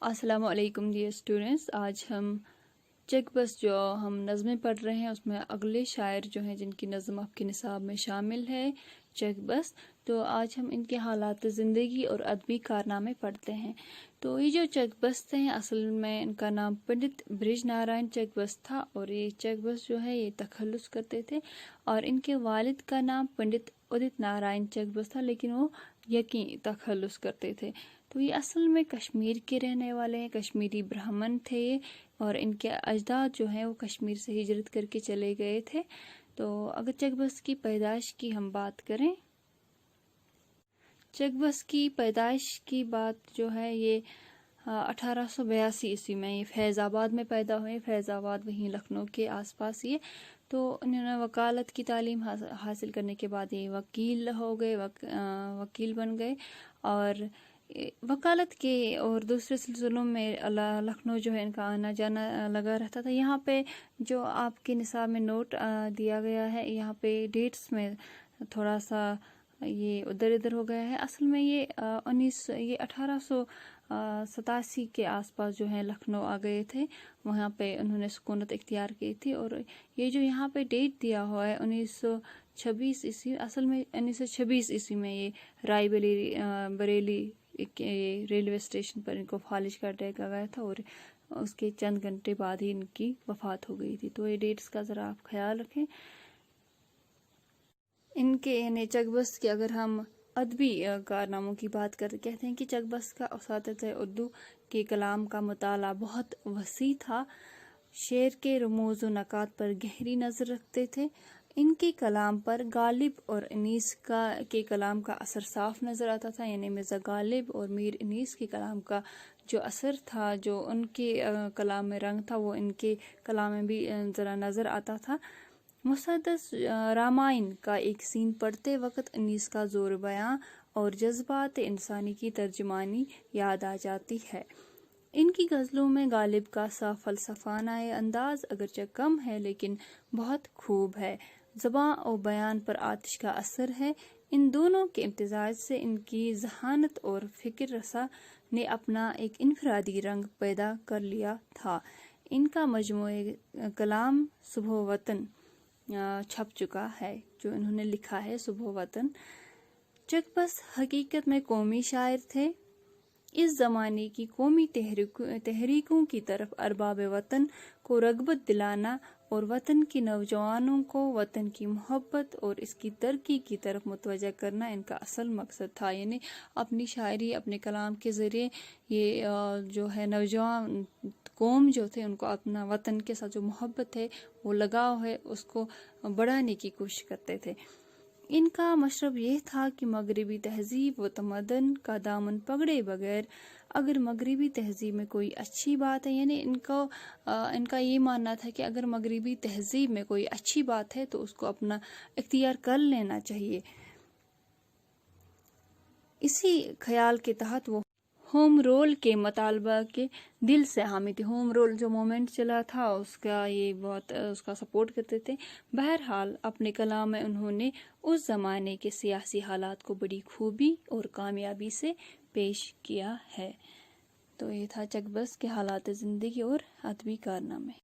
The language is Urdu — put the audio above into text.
السلام علیکم ڈیئر اسٹوڈنٹس، آج ہم چیک بس جو ہم نظمیں پڑھ رہے ہیں اس میں اگلے شاعر جو ہیں جن کی نظم آپ کے نصاب میں شامل ہے چیک بس، تو آج ہم ان کے حالات زندگی اور ادبی کارنامے پڑھتے ہیں۔ تو یہ جو چیک بس تھے اصل میں ان کا نام پنڈت برج نارائن چیک بس تھا، اور یہ چیک بس جو ہے یہ تخلص کرتے تھے، اور ان کے والد کا نام پنڈت ادت نارائن چیک بس تھا، لیکن وہ یقین تخلص کرتے تھے۔ تو یہ اصل میں کشمیر کے رہنے والے ہیں، کشمیری برہمن تھے یہ، اور ان کے اجداد جو ہیں وہ کشمیر سے ہجرت کر کے چلے گئے تھے۔ تو اگر چیک بس کی پیدائش کی ہم بات کریں، چیک بس کی پیدائش کی بات جو ہے یہ 1882 عیسوی میں یہ فیض آباد میں پیدا ہوئے، فیض آباد وہیں لکھنؤ کے آس پاس یہ۔ تو انہوں نے وکالت کی تعلیم حاصل کرنے کے بعد یہ وکیل ہو گئے، وکیل بن گئے، اور وکالت کے اور دوسرے سلسلوں میں لکھنؤ جو ہے ان کا آنا جانا لگا رہتا تھا۔ یہاں پہ جو آپ کے نصاب میں نوٹ دیا گیا ہے، یہاں پہ ڈیٹس میں تھوڑا سا یہ ادھر ادھر ہو گیا ہے۔ اصل میں یہ 1887 کے آس پاس جو ہے لکھنؤ آ گئے تھے، وہاں پہ انہوں نے سکونت اختیار کی تھی، اور یہ جو یہاں پہ ڈیٹ دیا ہوا ہے 1926 عیسوی، اصل میں 1926 عیسوی میں یہ رائے بریلی ریلوے اسٹیشن پر ان کو فالج کر دیا گیا تھا، اور اس کے چند گھنٹے بعد ہی ان کی وفات ہو گئی تھی۔ تو یہ ڈیٹس کا ذرا آپ خیال رکھیں۔ ان کے یعنی چیک بس کے اگر ہم ادبی کارناموں کی بات کرتے، کہتے ہیں کہ چیک بس کا اساتذہ اردو کے کلام کا مطالعہ بہت وسیع تھا، شعر کے رموز و نکات پر گہری نظر رکھتے تھے۔ ان کے کلام پر غالب اور انیس کے کلام کا اثر صاف نظر آتا تھا، یعنی مرزا غالب اور میر انیس کے کلام کا جو اثر تھا، جو ان کے کلام میں رنگ تھا، وہ ان کے کلام میں بھی ذرا نظر آتا تھا۔ مسدس رامائن کا ایک سین پڑھتے وقت انیس کا زور بیاں اور جذبات انسانی کی ترجمانی یاد آ جاتی ہے۔ ان کی غزلوں میں غالب کا صاف فلسفانہ انداز اگرچہ کم ہے لیکن بہت خوب ہے، زباں و بیان پر آتش کا اثر ہے۔ ان دونوں کے امتزاج سے ان کی ذہانت اور فکر رسا نے اپنا ایک انفرادی رنگ پیدا کر لیا تھا۔ ان کا مجموعہ کلام صبح وطن چھپ چکا ہے، جو انہوں نے لکھا ہے صبح وطن۔ چیک بس حقیقت میں قومی شاعر تھے۔ اس زمانے کی قومی تحریکوں کی طرف ارباب وطن کو رغبت دلانا اور وطن کے نوجوانوں کو وطن کی محبت اور اس کی ترقی کی طرف متوجہ کرنا ان کا اصل مقصد تھا۔ یعنی اپنی شاعری، اپنے کلام کے ذریعے یہ جو ہے نوجوان قوم جو تھے ان کو اپنا وطن کے ساتھ جو محبت ہے، وہ لگاؤ ہے، اس کو بڑھانے کی کوشش کرتے تھے۔ ان کا مشرب یہ تھا کہ مغربی تہذیب و تمدن کا دامن پکڑے بغیر اگر مغربی تہذیب میں کوئی اچھی بات ہے، یعنی ان کا یہ ماننا تھا کہ اگر مغربی تہذیب میں کوئی اچھی بات ہے تو اس کو اپنا اختیار کر لینا چاہیے۔ اسی خیال کے تحت وہ ہوم رول کے مطالبہ کے دل سے حامی تھے۔ ہوم رول جو مومنٹ چلا تھا اس کا سپورٹ کرتے تھے۔ بہرحال اپنے کلام میں انہوں نے اس زمانے کے سیاسی حالات کو بڑی خوبی اور کامیابی سے پیش کیا ہے۔ تو یہ تھا چیک بس کے حالات زندگی اور ادبی کارنامے۔